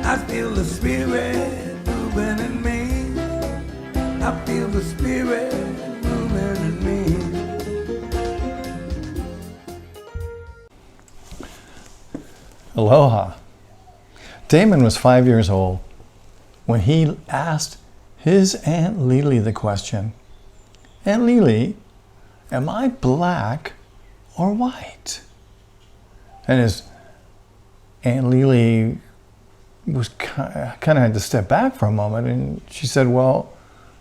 I feel the Spirit moving in me. I feel the Spirit moving in me. Aloha. Damon was 5 years old when he asked his Aunt Lily the question, Aunt Lily, am I black or white? And his Aunt Lily was kind of had to step back for a moment, and she said, well,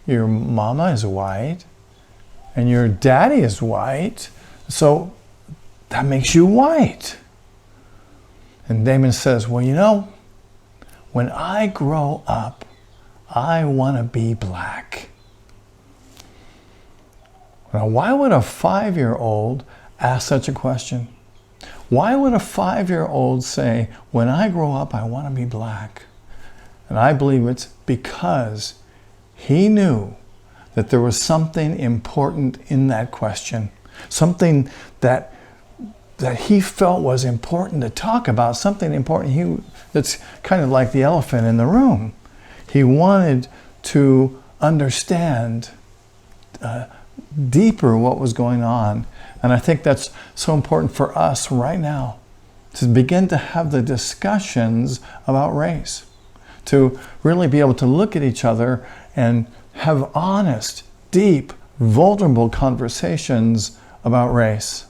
your mama is white and your daddy is white, so that makes you white. And Damon says, well, you know, when I grow up, I want to be black. Now, why would a 5-year-old ask such a question? Why would a 5-year-old say, when I grow up, I want to be black? And I believe it's because he knew that there was something important in that question, something that he felt was important to talk about, something important that's kind of like the elephant in the room. He wanted to understand deeper what was going on. And I think that's so important for us right now, to begin to have the discussions about race, to really be able to look at each other and have honest, deep, vulnerable conversations about race.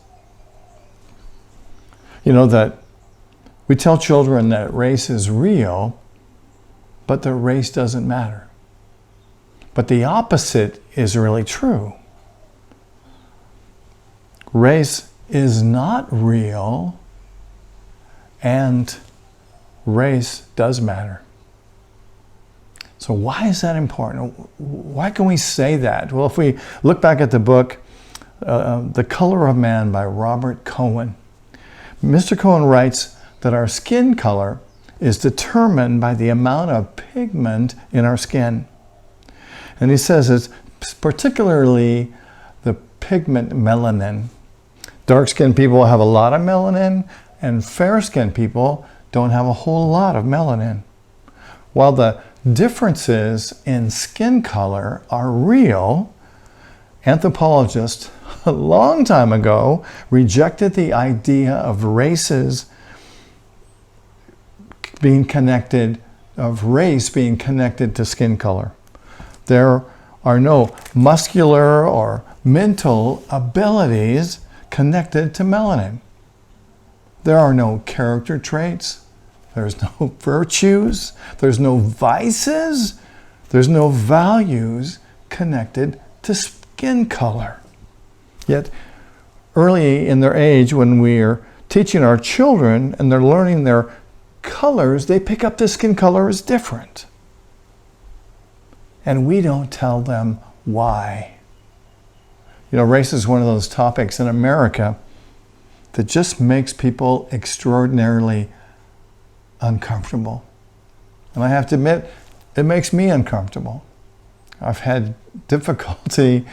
You know, that we tell children that race is real, but that race doesn't matter. But the opposite is really true. Race is not real, and race does matter. So why is that important? Why can we say that? Well, if we look back at the book, The Color of Man by Robert Cohen, Mr. Cohen writes that our skin color is determined by the amount of pigment in our skin. And he says it's particularly the pigment melanin. Dark-skinned people have a lot of melanin, and fair-skinned people don't have a whole lot of melanin. While the differences in skin color are real, anthropologists a long time ago rejected the idea of races being connected, of race being connected to skin color. There are no muscular or mental abilities connected to melanin. There are no character traits. There's no virtues. There's no vices. There's no values connected to skin color. Yet, early in their age, when we're teaching our children and they're learning their colors, they pick up the skin color as different. And we don't tell them why. You know, race is one of those topics in America that just makes people extraordinarily uncomfortable. And I have to admit, it makes me uncomfortable. I've had difficulty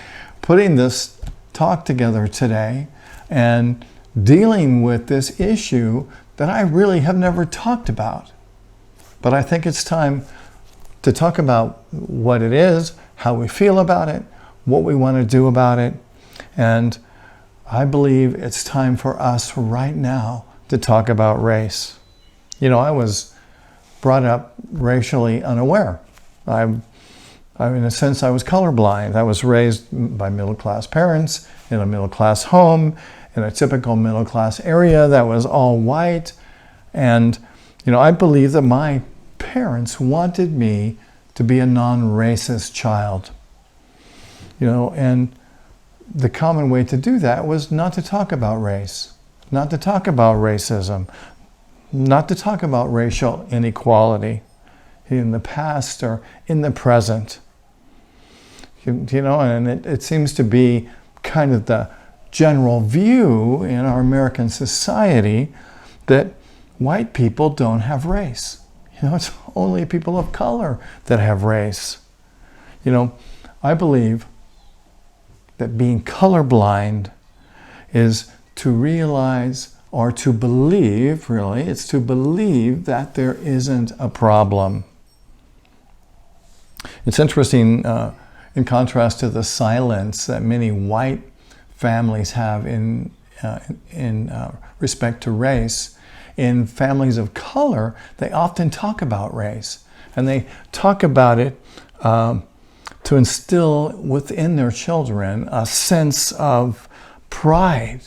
putting this talk together today and dealing with this issue that I really have never talked about. But I think it's time to talk about what it is, how we feel about it, what we want to do about it. And I believe it's time for us right now to talk about race. You know, I was brought up racially unaware. In a sense, I was colorblind. I was raised by middle-class parents in a middle-class home, in a typical middle-class area that was all white. And, you know, I believe that my parents wanted me to be a non-racist child. You know, and the common way to do that was not to talk about race, not to talk about racism, not to talk about racial inequality in the past or in the present. You know, and it seems to be kind of the general view in our American society that white people don't have race. You know, it's only people of color that have race. You know, I believe that being colorblind is to realize or to believe, really, it's to believe that there isn't a problem. It's interesting, in contrast to the silence that many white families have in respect to race. In families of color, they often talk about race, and they talk about it to instill within their children a sense of pride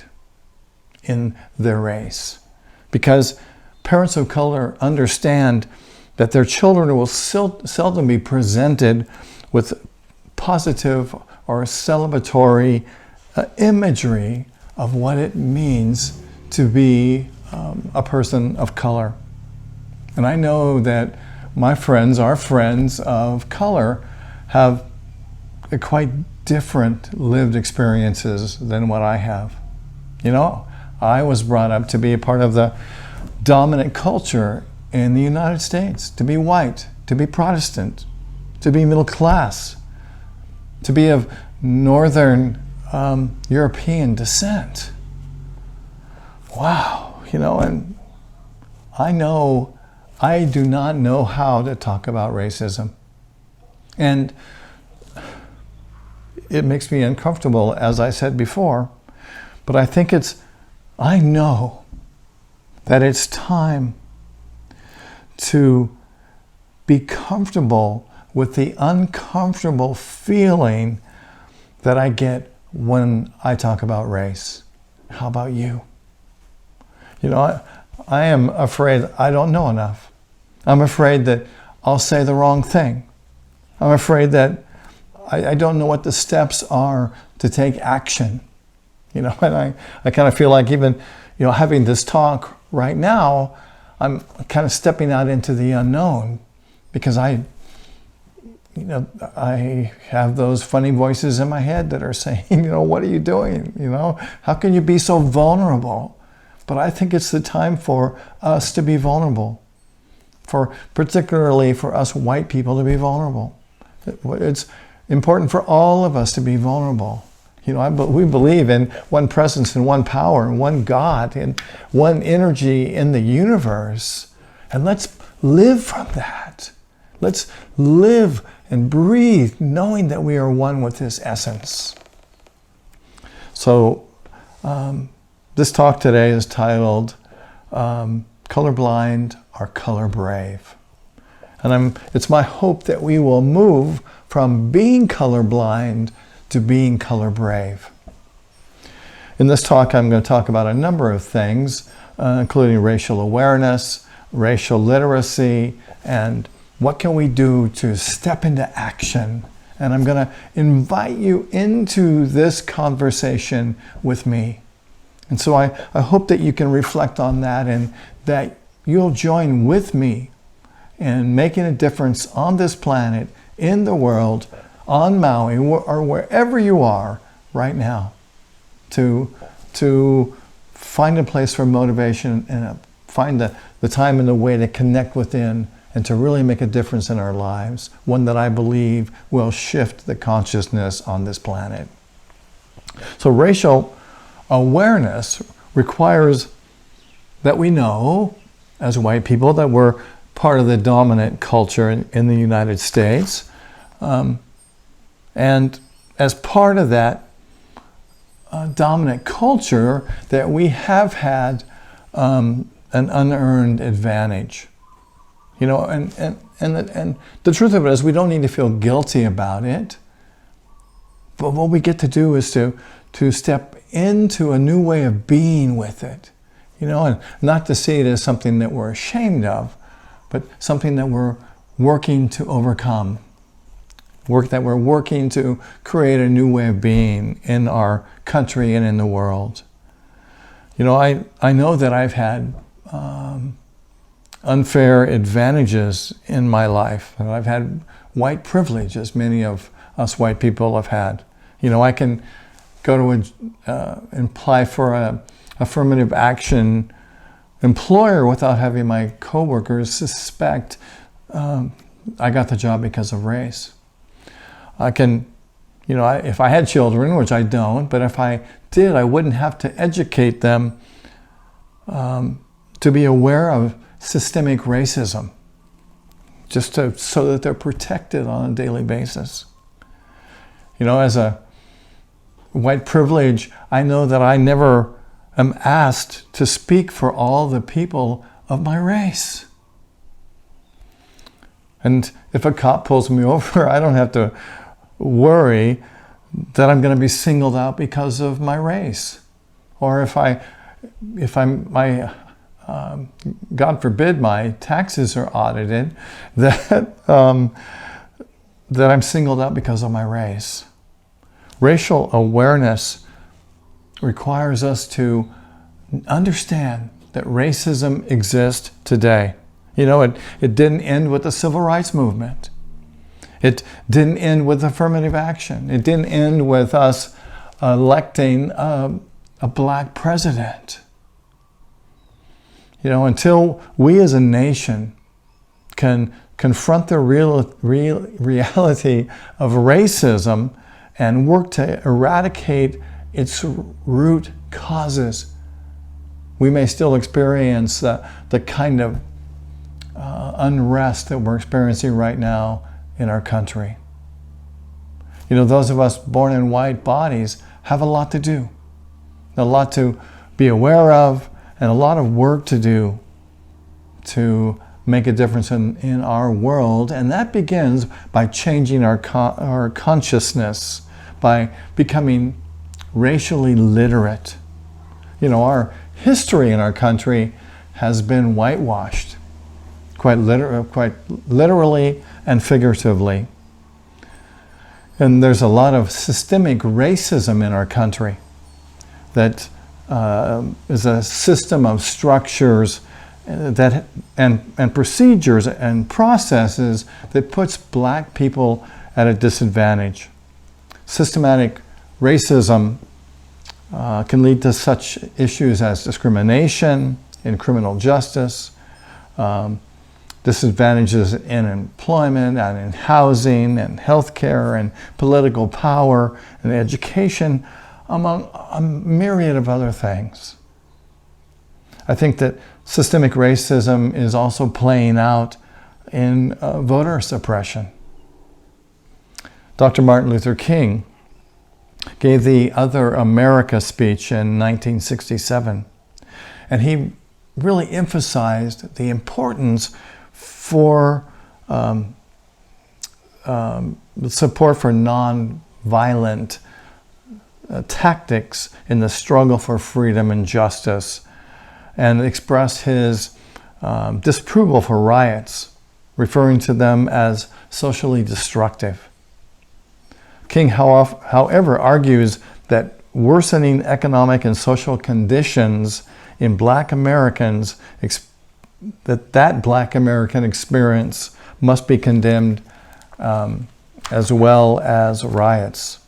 in their race. Because parents of color understand that their children will seldom be presented with positive or celebratory imagery of what it means to be a person of color. And I know that my friends, our friends of color, have quite different lived experiences than what I have. You know, I was brought up to be a part of the dominant culture in the United States, to be white, to be Protestant, to be middle class, to be of Northern European descent. Wow, you know, and I do not know how to talk about racism. And it makes me uncomfortable, as I said before, but I know that it's time to be comfortable with the uncomfortable feeling that I get when I talk about race. How about you? You know, I am afraid I don't know enough. I'm afraid that I'll say the wrong thing. I'm afraid that I don't know what the steps are to take action. You know, and I kind of feel like even, you know, having this talk right now, I'm kind of stepping out into the unknown because I have those funny voices in my head that are saying, you know, what are you doing? You know, how can you be so vulnerable? But I think it's the time for us to be vulnerable, particularly for us white people to be vulnerable. It's important for all of us to be vulnerable. You know, we believe in one presence and one power and one God and one energy in the universe. And let's live from that. Let's live and breathe knowing that we are one with this essence. So this talk today is titled Colorblind or Color Brave. And it's my hope that we will move from being colorblind to being color brave. In this talk, I'm going to talk about a number of things, including racial awareness, racial literacy, and what can we do to step into action. And I'm going to invite you into this conversation with me. And so I hope that you can reflect on that and that you'll join with me in making a difference on this planet, in the world, on Maui, or wherever you are right now, to find a place for motivation and find the time and the way to connect within and to really make a difference in our lives, one that I believe will shift the consciousness on this planet. So racial awareness requires that we know, as white people, that we're part of the dominant culture in the United States. And as part of that dominant culture, that we have had an unearned advantage. You know, and the truth of it is we don't need to feel guilty about it. But what we get to do is to step into a new way of being with it. You know, and not to see it as something that we're ashamed of, but something that we're working to overcome. That we're working to create a new way of being in our country and in the world. You know, I know that I've had unfair advantages in my life. And I've had white privilege, as many of us white people have had. You know, I can go to apply for a affirmative action employer without having my coworkers suspect I got the job because of race. I can, you know, if I had children, which I don't, but if I did, I wouldn't have to educate them to be aware of systemic racism, so that they're protected on a daily basis. You know, as a white privilege, I know that I never am asked to speak for all the people of my race. And if a cop pulls me over, I don't have to worry that I'm going to be singled out because of my race. Or if God forbid, my taxes are audited, that I'm singled out because of my race. Racial awareness requires us to understand that racism exists today. You know, it didn't end with the civil rights movement. It didn't end with affirmative action. It didn't end with us electing a black president. You know, until we as a nation can confront the reality of racism and work to eradicate its root causes, we may still experience the kind of unrest that we're experiencing right now in our country. You know, those of us born in white bodies have a lot to do, a lot to be aware of, and a lot of work to do to make a difference in our world. And that begins by changing our consciousness, by becoming racially literate. You know, our history in our country has been whitewashed, quite literally and figuratively. And there's a lot of systemic racism in our country that is a system of structures that and procedures and processes that puts black people at a disadvantage. Systematic racism can lead to such issues as discrimination in criminal justice, disadvantages in employment and in housing and healthcare and political power and education, among a myriad of other things. I think that systemic racism is also playing out in voter suppression. Dr. Martin Luther King gave the Other America speech in 1967, and he really emphasized the importance for support for nonviolent tactics in the struggle for freedom and justice, and expressed his disapproval for riots, referring to them as socially destructive. King, however, argues that worsening economic and social conditions in Black Americans, that Black American experience must be condemned as well as riots.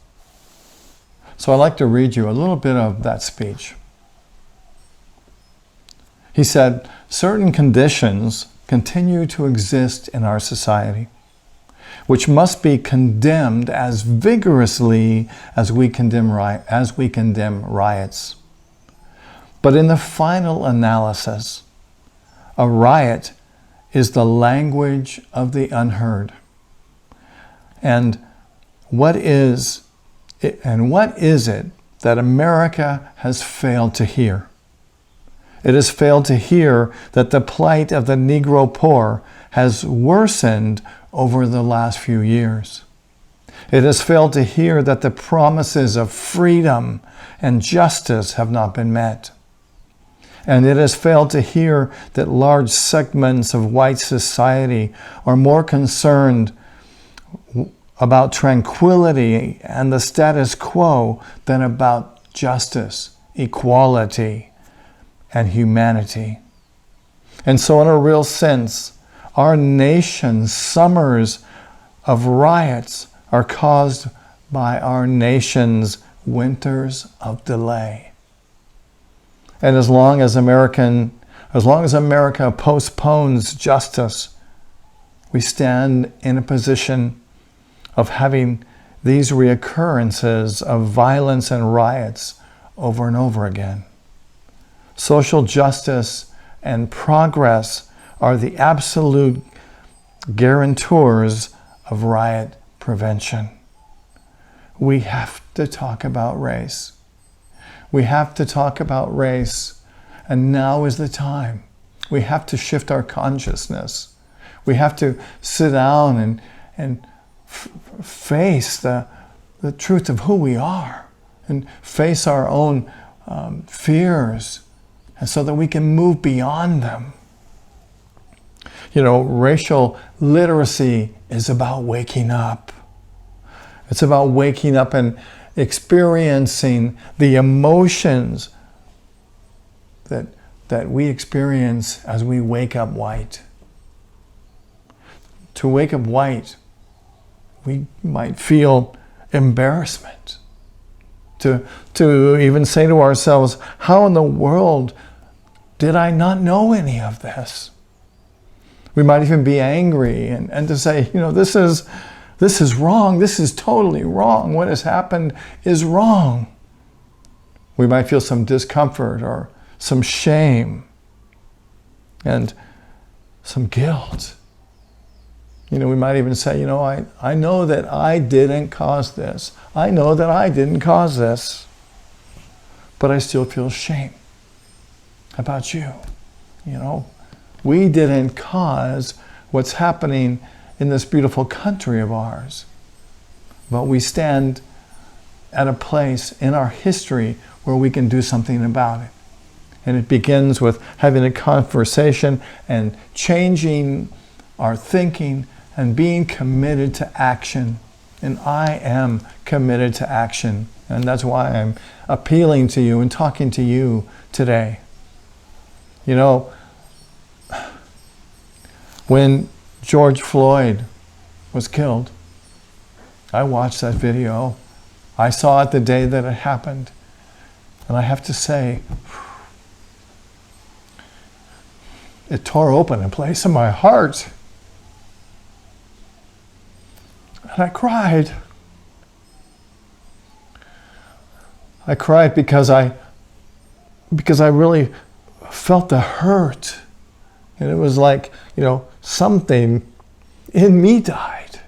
So I'd like to read you a little bit of that speech. He said, "Certain conditions continue to exist in our society, which must be condemned as vigorously as we condemn riots. But in the final analysis, a riot is the language of the unheard. And what is it that America has failed to hear? It has failed to hear that the plight of the Negro poor has worsened over the last few years. It has failed to hear that the promises of freedom and justice have not been met. And it has failed to hear that large segments of white society are more concerned about tranquility and the status quo than about justice, equality, and humanity. And so in a real sense, our nation's summers of riots are caused by our nation's winters of delay. And as long as America postpones justice, we stand in a position of having these reoccurrences of violence and riots over and over again. social justice and progress are the absolute guarantors of riot prevention. We have to talk about race. We have to talk about race, and now is the time. We have to shift our consciousness. We have to sit down and face the truth of who we are and face our own fears, and so that we can move beyond them. You know, racial literacy is about waking up. It's about waking up and experiencing the emotions that we experience as we wake up white. To wake up white, we might feel embarrassment. To even say to ourselves, how in the world did I not know any of this? We might even be angry and to say, you know, this is wrong. This is totally wrong. What has happened is wrong. We might feel some discomfort or some shame and some guilt. You know, we might even say, you know, I know that I didn't cause this. I know that I didn't cause this, but I still feel shame about you. You know, we didn't cause what's happening in this beautiful country of ours, but we stand at a place in our history where we can do something about it. And it begins with having a conversation and changing our thinking and being committed to action. And I am committed to action. And that's why I'm appealing to you and talking to you today. You know, when George Floyd was killed, I watched that video. I saw it the day that it happened. And I have to say, it tore open a place in my heart. And I cried. I cried because I really felt the hurt. And it was like, you know, something in me died.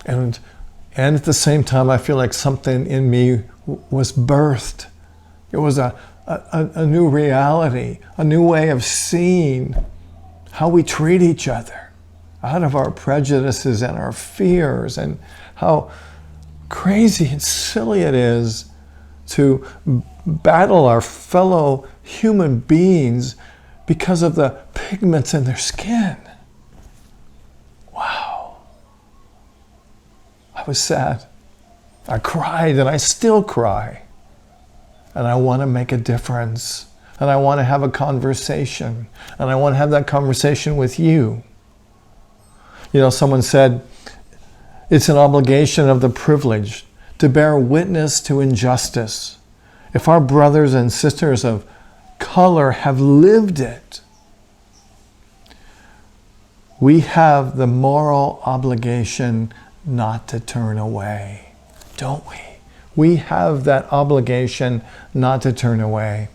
And at the same time, I feel like something in me was birthed. It was a new reality, a new way of seeing how we treat each other, out of our prejudices and our fears, and how crazy and silly it is to battle our fellow human beings because of the pigments in their skin. Wow. I was sad. I cried, and I still cry. And I want to make a difference. And I want to have a conversation. And I want to have that conversation with you. You know, someone said, it's an obligation of the privileged to bear witness to injustice. If our brothers and sisters of color have lived it, we have the moral obligation not to turn away, don't we? We have that obligation not to turn away.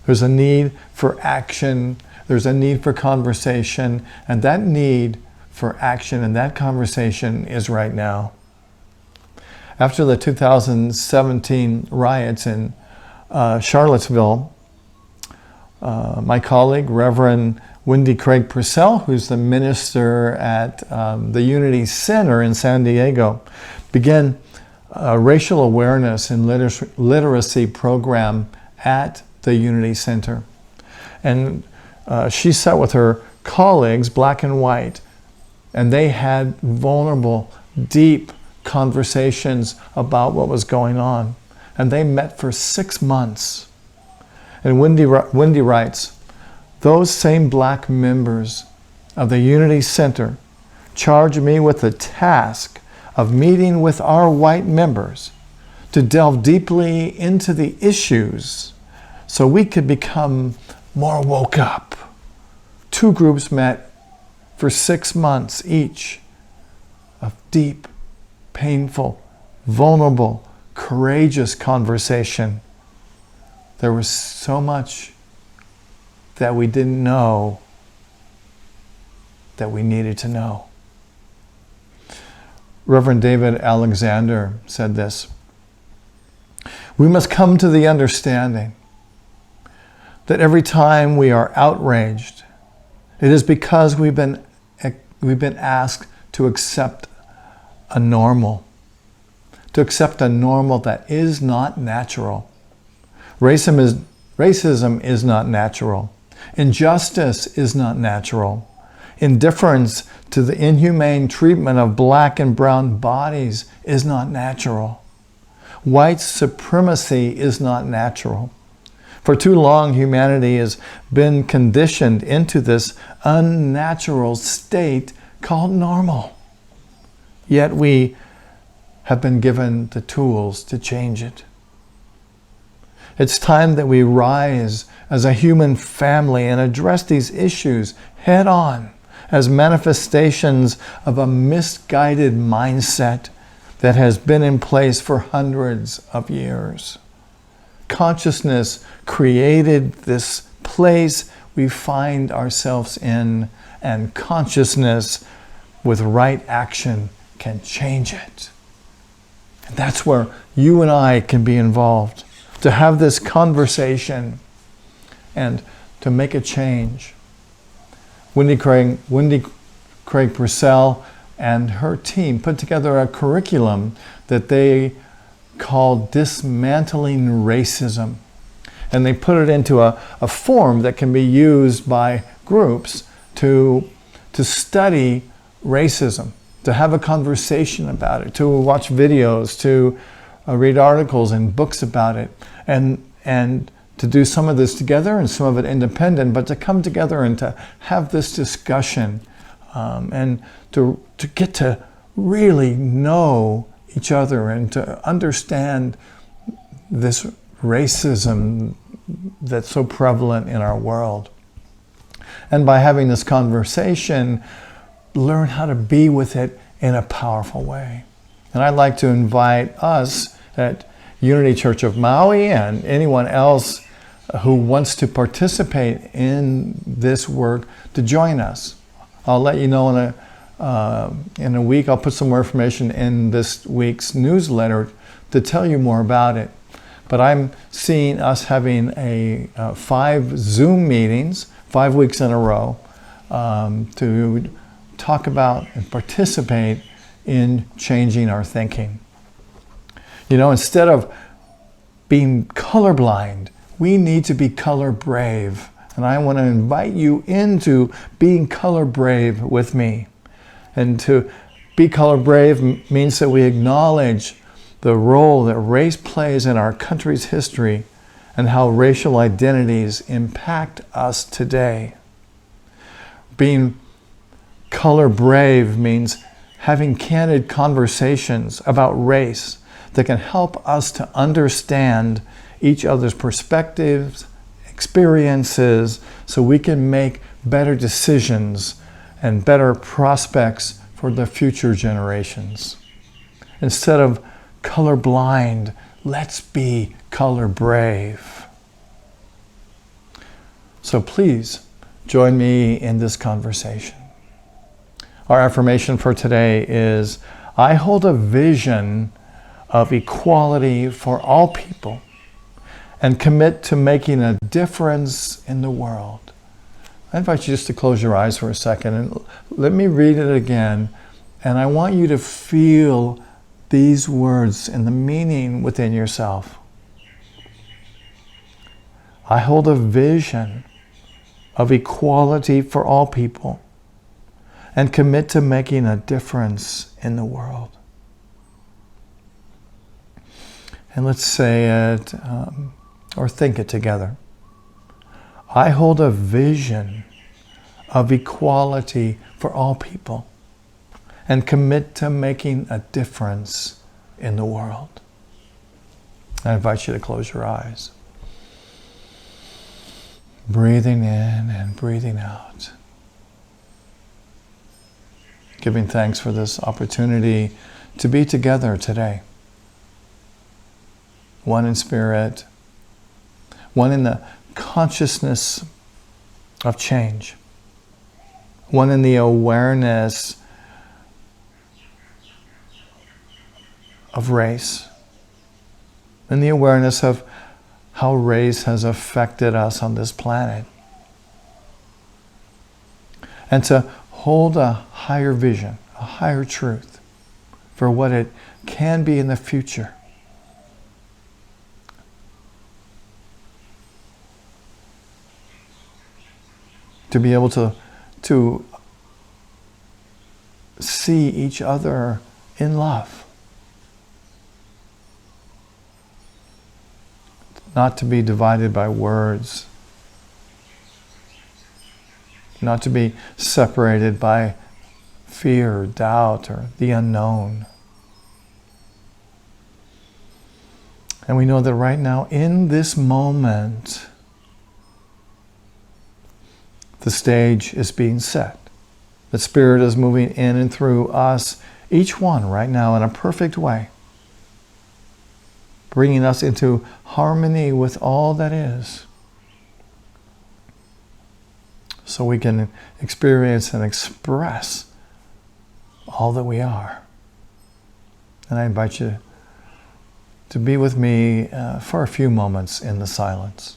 There's a need for action. There's a need for conversation. And that need for action and that conversation is right now. After the 2017 riots in Charlottesville, my colleague, Reverend Wendy Craig Purcell, who's the minister at the Unity Center in San Diego, began a racial awareness and literacy program at the Unity Center. And she sat with her colleagues, black and white, and they had vulnerable, deep conversations about what was going on. And they met for 6 months. And Wendy writes, those same black members of the Unity Center charged me with the task of meeting with our white members to delve deeply into the issues so we could become more woke up. 2 groups met for 6 months each of deep, painful, vulnerable courageous conversation. There was so much that we didn't know that we needed to know. Reverend David Alexander said this: "We must come to the understanding that every time we are outraged, it is because we've been asked to accept a normal, that is not natural. Racism is not natural. Injustice is not natural. Indifference to the inhumane treatment of black and brown bodies is not natural. White supremacy is not natural. For too long, humanity has been conditioned into this unnatural state called normal. Yet we have been given the tools to change it. It's time that we rise as a human family and address these issues head on as manifestations of a misguided mindset that has been in place for hundreds of years. Consciousness created this place we find ourselves in, and consciousness with right action can change it. And that's where you and I can be involved, to have this conversation and to make a change. Wendy Craig Purcell and her team put together a curriculum that they called Dismantling Racism. And they put it into a form that can be used by groups to study racism, to have a conversation about it, to watch videos, to read articles and books about it, and to do some of this together and some of it independent, but to come together and to have this discussion and to get to really know each other and to understand this racism that's so prevalent in our world. And by having this conversation, learn how to be with it in a powerful way. And I'd like to invite us at Unity Church of Maui and anyone else who wants to participate in this work to join us. I'll let you know in a week. I'll put some more information in this week's newsletter to tell you more about it. But I'm seeing us having 5 Zoom meetings, 5 weeks in a row, to talk about and participate in changing our thinking. You know, instead of being colorblind, we need to be color brave. And I want to invite you into being color brave with me. And to be color brave means that we acknowledge the role that race plays in our country's history and how racial identities impact us today. Being color brave means having candid conversations about race that can help us to understand each other's perspectives, experiences, so we can make better decisions and better prospects for the future generations. Instead of color blind, let's be color brave. So please join me in this conversation. Our affirmation for today is, I hold a vision of equality for all people and commit to making a difference in the world. I invite you just to close your eyes for a second and let me read it again. And I want you to feel these words and the meaning within yourself. I hold a vision of equality for all people and commit to making a difference in the world. And let's say it or think it together. I hold a vision of equality for all people and commit to making a difference in the world. I invite you to close your eyes. Breathing in and breathing out. Giving thanks for this opportunity to be together today. one in spirit, one in the consciousness of change, one in the awareness of race, and the awareness of how race has affected us on this planet. And to hold a higher vision, a higher truth for what it can be in the future. To be able to see each other in love. Not to be divided by words. Not to be separated by fear, doubt, or the unknown. And we know that right now, in this moment, the stage is being set. The Spirit is moving in and through us, each one right now in a perfect way, bringing us into harmony with all that is, so we can experience and express all that we are. And I invite you to be with me for a few moments in the silence.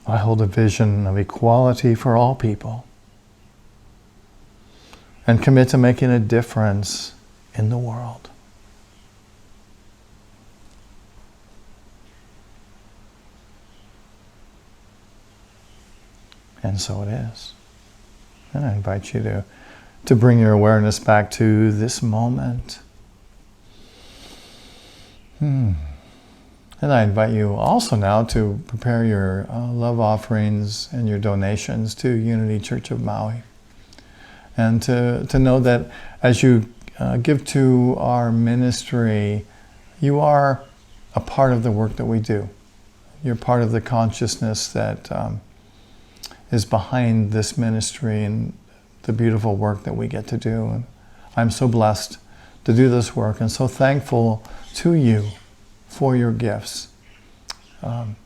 I hold a vision of equality for all people and commit to making a difference in the world. And so it is. And I invite you to bring your awareness back to this moment. And I invite you also now to prepare your love offerings and your donations to Unity Church of Maui. And to know that as you give to our ministry, you are a part of the work that we do. You're part of the consciousness that is behind this ministry and the beautiful work that we get to do. And I'm so blessed to do this work and so thankful to you for your gifts. And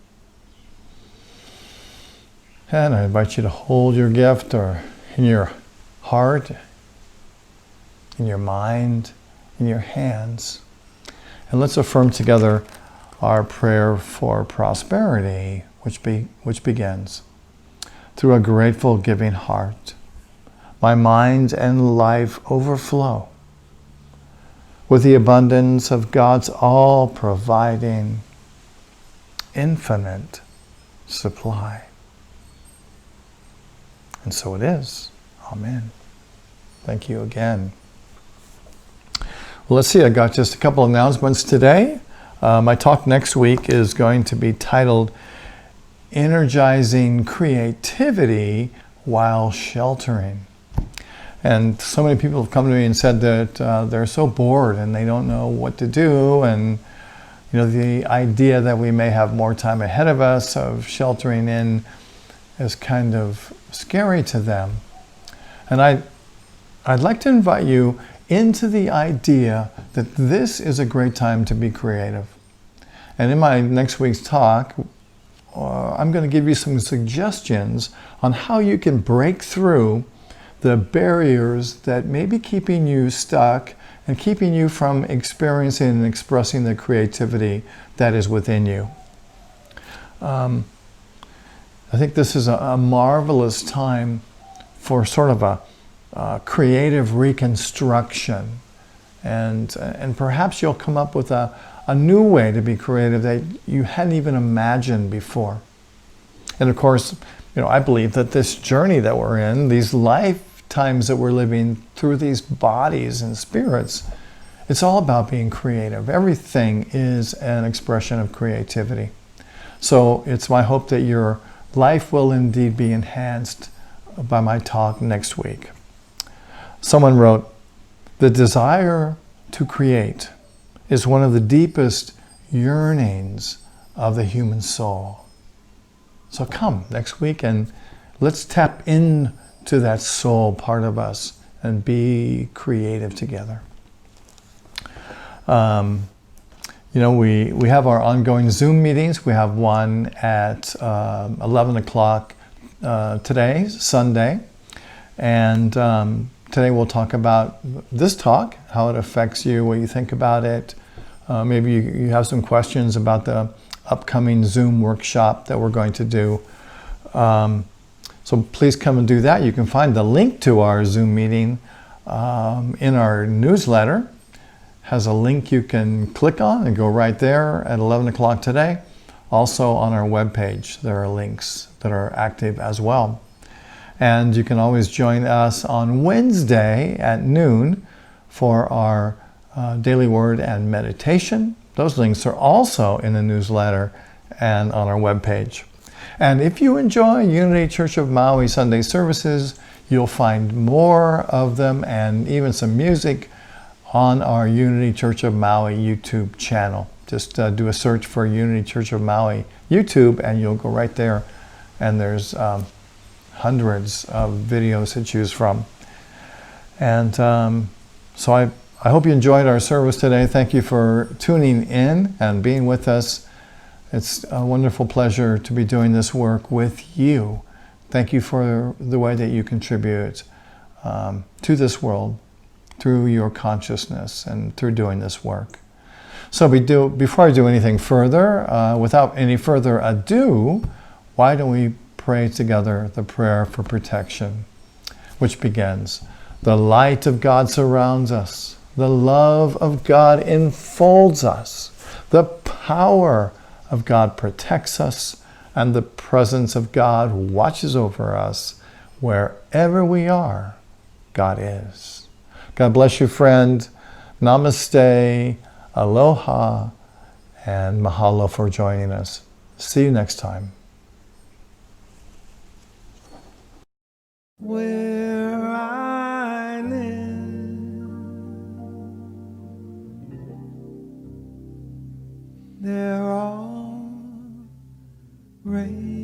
I invite you to hold your gift or in your heart, in your mind, in your hands. And let's affirm together our prayer for prosperity, which begins. Through a grateful giving heart, my mind and life overflow with the abundance of God's all-providing, infinite supply. And so it is. Amen. Thank you again. Well, let's see, I got just a couple announcements today. My talk next week is going to be titled Energizing Creativity While Sheltering. And so many people have come to me and said that they're so bored and they don't know what to do. And the idea that we may have more time ahead of us of sheltering in is kind of scary to them. And I'd like to invite you into the idea that this is a great time to be creative. And in my next week's talk, I'm going to give you some suggestions on how you can break through the barriers that may be keeping you stuck and keeping you from experiencing and expressing the creativity that is within you. I think this is a marvelous time for sort of a creative reconstruction. And perhaps you'll come up with a new way to be creative that you hadn't even imagined before. And of course, I believe that this journey that we're in, these lifetimes that we're living through these bodies and spirits, it's all about being creative. Everything is an expression of creativity. So it's my hope that your life will indeed be enhanced by my talk next week. Someone wrote, "The desire to create is one of the deepest yearnings of the human soul." So come next week and let's tap into that soul part of us and be creative together. We have our ongoing Zoom meetings. We have one at 11 o'clock today, Sunday. And today we'll talk about this talk, how it affects you, what you think about it. Maybe you have some questions about the upcoming Zoom workshop that we're going to do. So please come and do that. You can find the link to our Zoom meeting in our newsletter. Has a link you can click on and go right there at 11 o'clock today. Also on our webpage, there are links that are active as well. And you can always join us on Wednesday at noon for our daily word and meditation. Those links are also in the newsletter and on our webpage. And if you enjoy Unity Church of Maui Sunday services, you'll find more of them and even some music on our Unity Church of Maui YouTube channel. Just do a search for Unity Church of Maui YouTube and you'll go right there. And there's hundreds of videos to choose from. And so I hope you enjoyed our service today. Thank you for tuning in and being with us. It's a wonderful pleasure to be doing this work with you. Thank you for the way that you contribute to this world through your consciousness and through doing this work. So before I do anything further, without any further ado, why don't we pray together the prayer for protection, which begins, "The light of God surrounds us. The love of God enfolds us. The power of God protects us, and the presence of God watches over us. Wherever we are, God is." God bless you, friend. Namaste, aloha, and mahalo for joining us. See you next time. Where I live, they're all raised.